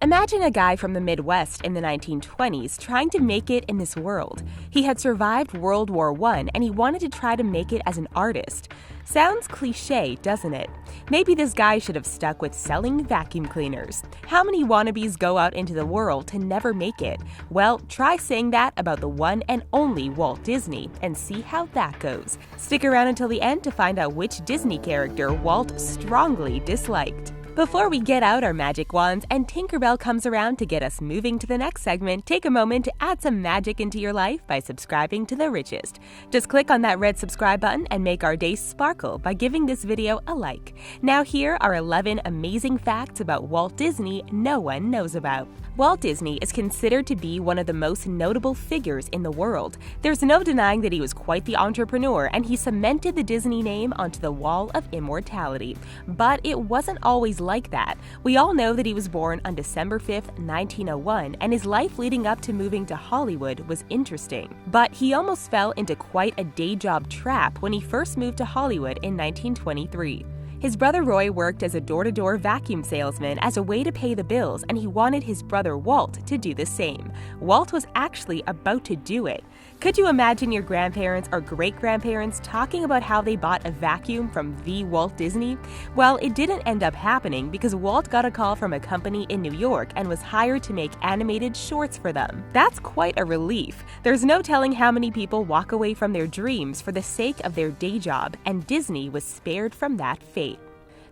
Imagine a guy from the Midwest in the 1920s trying to make it in this world. He had survived World War I and he wanted to try to make it as an artist. Sounds cliche, doesn't it? Maybe this guy should have stuck with selling vacuum cleaners. How many wannabes go out into the world to never make it? Well, try saying that about the one and only Walt Disney and see how that goes. Stick around until the end to find out which Disney character Walt strongly disliked. Before we get out our magic wands and Tinkerbell comes around to get us moving to the next segment, take a moment to add some magic into your life by subscribing to The Richest. Just click on that red subscribe button and make our day sparkle by giving this video a like. Now here are 11 amazing facts about Walt Disney no one knows about. Walt Disney is considered to be one of the most notable figures in the world. There's no denying that he was quite the entrepreneur and he cemented the Disney name onto the wall of immortality. But it wasn't always like that. We all know that he was born on December 5th, 1901, and his life leading up to moving to Hollywood was interesting. But he almost fell into quite a day job trap when he first moved to Hollywood in 1923. His brother Roy worked as a door-to-door vacuum salesman as a way to pay the bills, and he wanted his brother Walt to do the same. Walt was actually about to do it. Could you imagine your grandparents or great-grandparents talking about how they bought a vacuum from the Walt Disney? Well, it didn't end up happening because Walt got a call from a company in New York and was hired to make animated shorts for them. That's quite a relief. There's no telling how many people walk away from their dreams for the sake of their day job, and Disney was spared from that fate.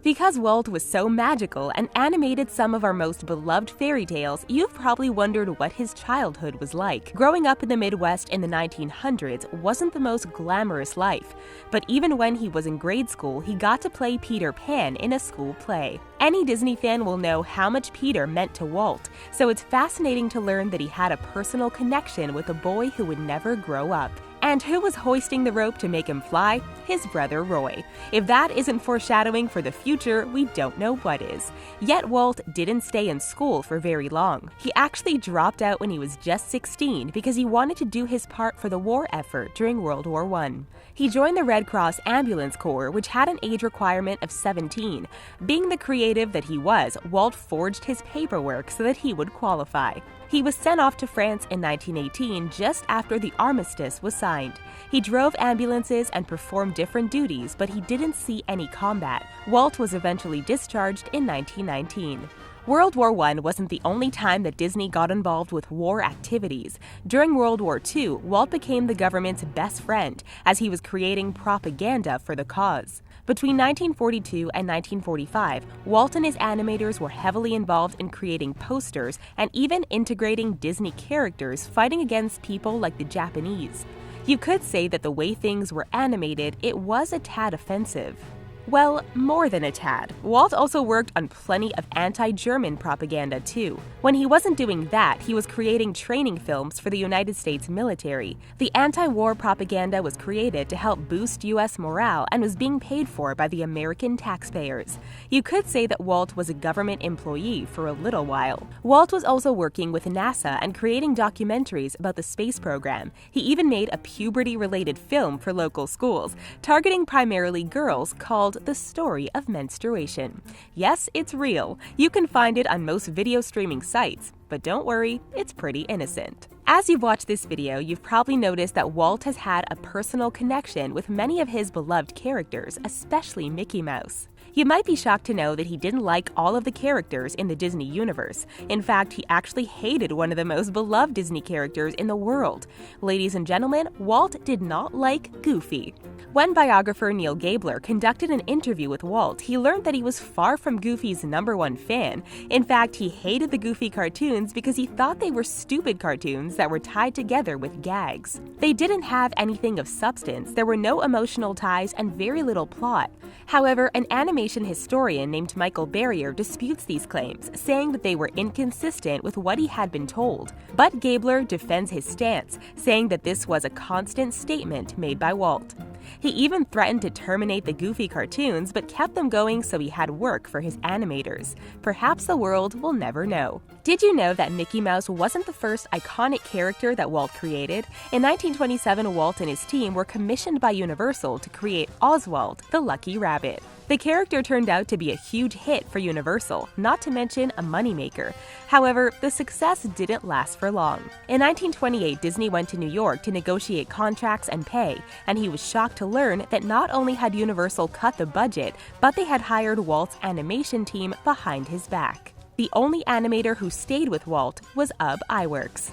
Because Walt was so magical and animated some of our most beloved fairy tales, you've probably wondered what his childhood was like. Growing up in the Midwest in the 1900s wasn't the most glamorous life, but even when he was in grade school, he got to play Peter Pan in a school play. Any Disney fan will know how much Peter meant to Walt, so it's fascinating to learn that he had a personal connection with a boy who would never grow up. And who was hoisting the rope to make him fly? His brother Roy. If that isn't foreshadowing for the future, we don't know what is. Yet Walt didn't stay in school for very long. He actually dropped out when he was just 16 because he wanted to do his part for the war effort during World War I. He joined the Red Cross Ambulance Corps, which had an age requirement of 17. Being the creative that he was, Walt forged his paperwork so that he would qualify. He was sent off to France in 1918 just after the armistice was signed. He drove ambulances and performed different duties, but he didn't see any combat. Walt was eventually discharged in 1919. World War I wasn't the only time that Disney got involved with war activities. During World War II, Walt became the government's best friend as he was creating propaganda for the cause. Between 1942 and 1945, Walt and his animators were heavily involved in creating posters and even integrating Disney characters fighting against people like the Japanese. You could say that the way things were animated, it was a tad offensive. Well, more than a tad. Walt also worked on plenty of anti-German propaganda too. When he wasn't doing that, he was creating training films for the United States military. The anti-war propaganda was created to help boost U.S. morale and was being paid for by the American taxpayers. You could say that Walt was a government employee for a little while. Walt was also working with NASA and creating documentaries about the space program. He even made a puberty-related film for local schools, targeting primarily girls called The Story of Menstruation. Yes, it's real. You can find it on most video streaming sites, but don't worry, it's pretty innocent. As you've watched this video, you've probably noticed that Walt has had a personal connection with many of his beloved characters, especially Mickey Mouse. You might be shocked to know that he didn't like all of the characters in the Disney universe. In fact, he actually hated one of the most beloved Disney characters in the world. Ladies and gentlemen, Walt did not like Goofy. When biographer Neil Gabler conducted an interview with Walt, he learned that he was far from Goofy's #1 fan. In fact, he hated the Goofy cartoons because he thought they were stupid cartoons that were tied together with gags. They didn't have anything of substance, there were no emotional ties, and very little plot. However, an animation historian named Michael Barrier disputes these claims, saying that they were inconsistent with what he had been told. But Gabler defends his stance, saying that this was a constant statement made by Walt. He even threatened to terminate the Goofy cartoons, but kept them going so he had work for his animators. Perhaps the world will never know. Did you know that Mickey Mouse wasn't the first iconic character that Walt created? In 1927, Walt and his team were commissioned by Universal to create Oswald, the Lucky Rabbit. The character turned out to be a huge hit for Universal, not to mention a moneymaker. However, the success didn't last for long. In 1928, Disney went to New York to negotiate contracts and pay, and he was shocked to learn that not only had Universal cut the budget, but they had hired Walt's animation team behind his back. The only animator who stayed with Walt was Ub Iwerks.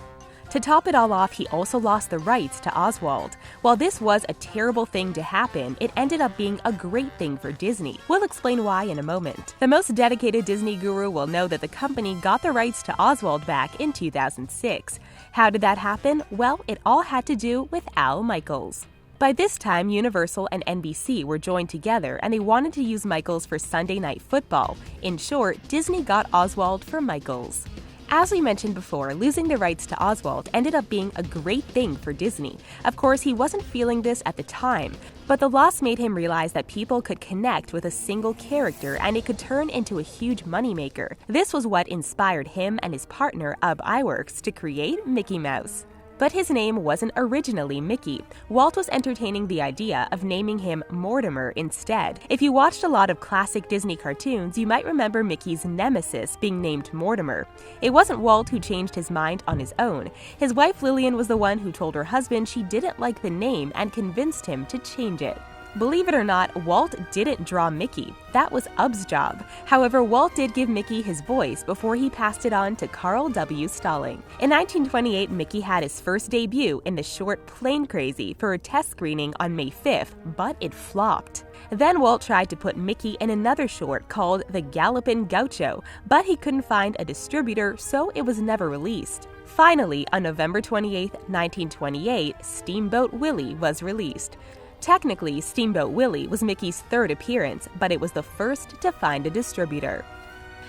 To top it all off, he also lost the rights to Oswald. While this was a terrible thing to happen, it ended up being a great thing for Disney. We'll explain why in a moment. The most dedicated Disney guru will know that the company got the rights to Oswald back in 2006. How did that happen? Well, it all had to do with Al Michaels. By this time, Universal and NBC were joined together and they wanted to use Michaels for Sunday Night Football. In short, Disney got Oswald for Michaels. As we mentioned before, losing the rights to Oswald ended up being a great thing for Disney. Of course, he wasn't feeling this at the time, but the loss made him realize that people could connect with a single character and it could turn into a huge moneymaker. This was what inspired him and his partner, Ub Iwerks, to create Mickey Mouse. But his name wasn't originally Mickey. Walt was entertaining the idea of naming him Mortimer instead. If you watched a lot of classic Disney cartoons, you might remember Mickey's nemesis being named Mortimer. It wasn't Walt who changed his mind on his own. His wife Lillian was the one who told her husband she didn't like the name and convinced him to change it. Believe it or not, Walt didn't draw Mickey. That was Ub's job. However, Walt did give Mickey his voice before he passed it on to Carl W. Stalling. In 1928, Mickey had his first debut in the short Plane Crazy for a test screening on May 5th, but it flopped. Then Walt tried to put Mickey in another short called The Gallopin' Gaucho, but he couldn't find a distributor, so it was never released. Finally, on November 28, 1928, Steamboat Willie was released. Technically, Steamboat Willie was Mickey's third appearance, but it was the first to find a distributor.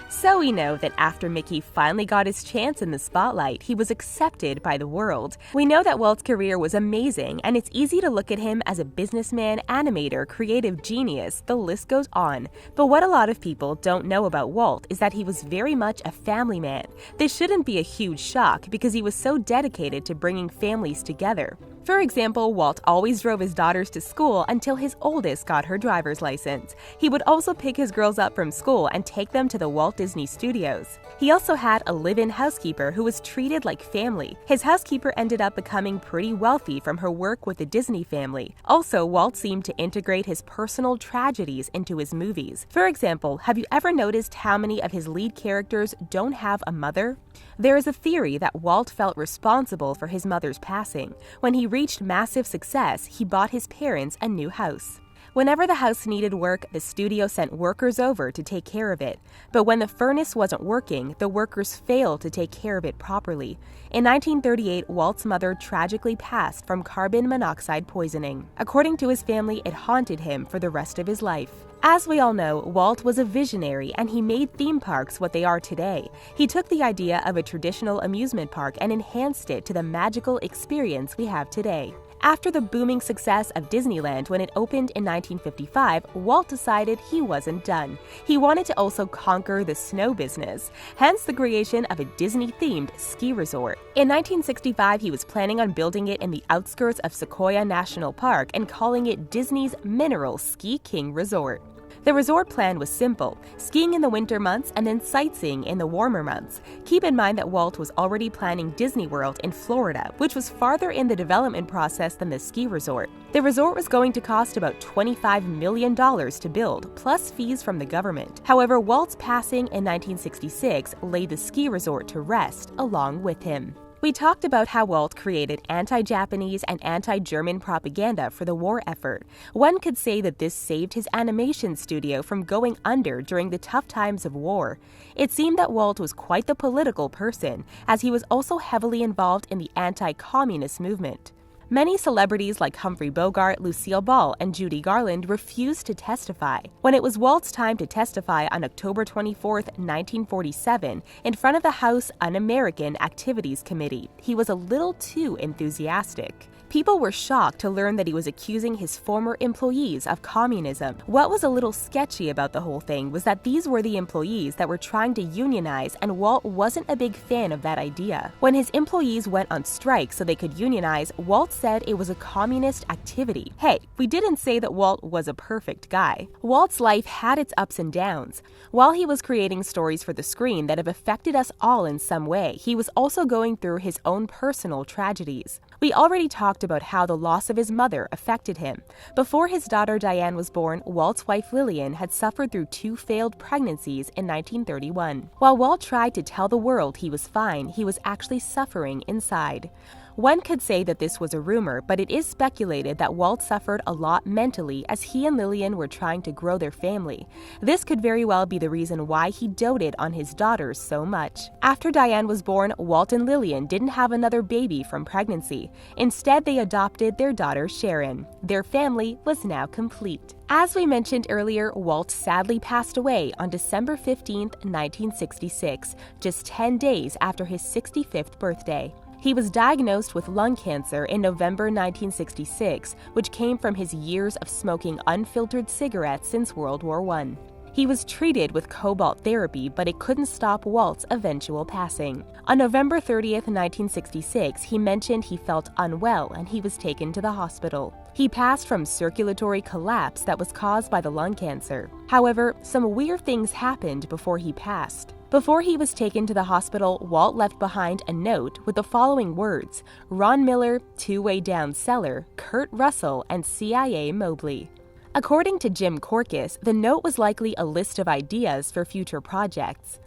So we know that after Mickey finally got his chance in the spotlight, he was accepted by the world. We know that Walt's career was amazing, and it's easy to look at him as a businessman, animator, creative genius, the list goes on. But what a lot of people don't know about Walt is that he was very much a family man. This shouldn't be a huge shock because he was so dedicated to bringing families together. For example, Walt always drove his daughters to school until his oldest got her driver's license. He would also pick his girls up from school and take them to the Walt Disney Studios. He also had a live-in housekeeper who was treated like family. His housekeeper ended up becoming pretty wealthy from her work with the Disney family. Also, Walt seemed to integrate his personal tragedies into his movies. For example, have you ever noticed how many of his lead characters don't have a mother? There is a theory that Walt felt responsible for his mother's passing. When he reached massive success, he bought his parents a new house. Whenever the house needed work, the studio sent workers over to take care of it. But when the furnace wasn't working, the workers failed to take care of it properly. In 1938, Walt's mother tragically passed from carbon monoxide poisoning. According to his family, it haunted him for the rest of his life. As we all know, Walt was a visionary and he made theme parks what they are today. He took the idea of a traditional amusement park and enhanced it to the magical experience we have today. After the booming success of Disneyland when it opened in 1955, Walt decided he wasn't done. He wanted to also conquer the snow business, hence the creation of a Disney-themed ski resort. In 1965, he was planning on building it in the outskirts of Sequoia National Park and calling it Disney's Mineral Ski King Resort. The resort plan was simple, skiing in the winter months and then sightseeing in the warmer months. Keep in mind that Walt was already planning Disney World in Florida, which was farther in the development process than the ski resort. The resort was going to cost about $25 million to build, plus fees from the government. However, Walt's passing in 1966 laid the ski resort to rest along with him. We talked about how Walt created anti-Japanese and anti-German propaganda for the war effort. One could say that this saved his animation studio from going under during the tough times of war. It seemed that Walt was quite the political person, as he was also heavily involved in the anti-communist movement. Many celebrities like Humphrey Bogart, Lucille Ball, and Judy Garland refused to testify. When it was Walt's time to testify on October 24, 1947, in front of the House Un-American Activities Committee, he was a little too enthusiastic. People were shocked to learn that he was accusing his former employees of communism. What was a little sketchy about the whole thing was that these were the employees that were trying to unionize, and Walt wasn't a big fan of that idea. When his employees went on strike so they could unionize, Walt said it was a communist activity. Hey, we didn't say that Walt was a perfect guy. Walt's life had its ups and downs. While he was creating stories for the screen that have affected us all in some way, he was also going through his own personal tragedies. We already talked about how the loss of his mother affected him. Before his daughter Diane was born, Walt's wife Lillian had suffered through 2 failed pregnancies in 1931. While Walt tried to tell the world he was fine, he was actually suffering inside. One could say that this was a rumor, but it is speculated that Walt suffered a lot mentally as he and Lillian were trying to grow their family. This could very well be the reason why he doted on his daughters so much. After Diane was born, Walt and Lillian didn't have another baby from pregnancy. Instead, they adopted their daughter Sharon. Their family was now complete. As we mentioned earlier, Walt sadly passed away on December 15, 1966, just 10 days after his 65th birthday. He was diagnosed with lung cancer in November 1966, which came from his years of smoking unfiltered cigarettes since World War I. He was treated with cobalt therapy, but it couldn't stop Walt's eventual passing. On November 30th, 1966, he mentioned he felt unwell and he was taken to the hospital. He passed from circulatory collapse that was caused by the lung cancer. However, some weird things happened before he passed. Before he was taken to the hospital, Walt left behind a note with the following words: Ron Miller, Two-Way Down Cellar, Kurt Russell, and CIA Mobley. According to Jim Korkis, the note was likely a list of ideas for future projects.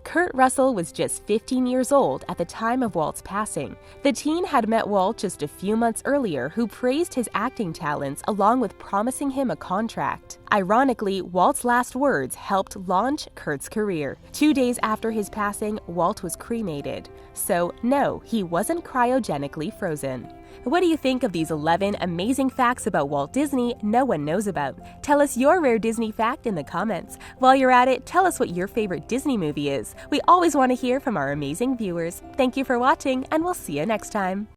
Kurt Russell was just 15 years old at the time of Walt's passing. The teen had met Walt just a few months earlier, who praised his acting talents along with promising him a contract. Ironically, Walt's last words helped launch Kurt's career. 2 days after his passing, Walt was cremated. So, no, he wasn't cryogenically frozen. What do you think of these 11 amazing facts about Walt Disney no one knows about? Tell us your rare Disney fact in the comments. While you're at it, tell us what your favorite Disney movie is. We always want to hear from our amazing viewers. Thank you for watching, and we'll see you next time.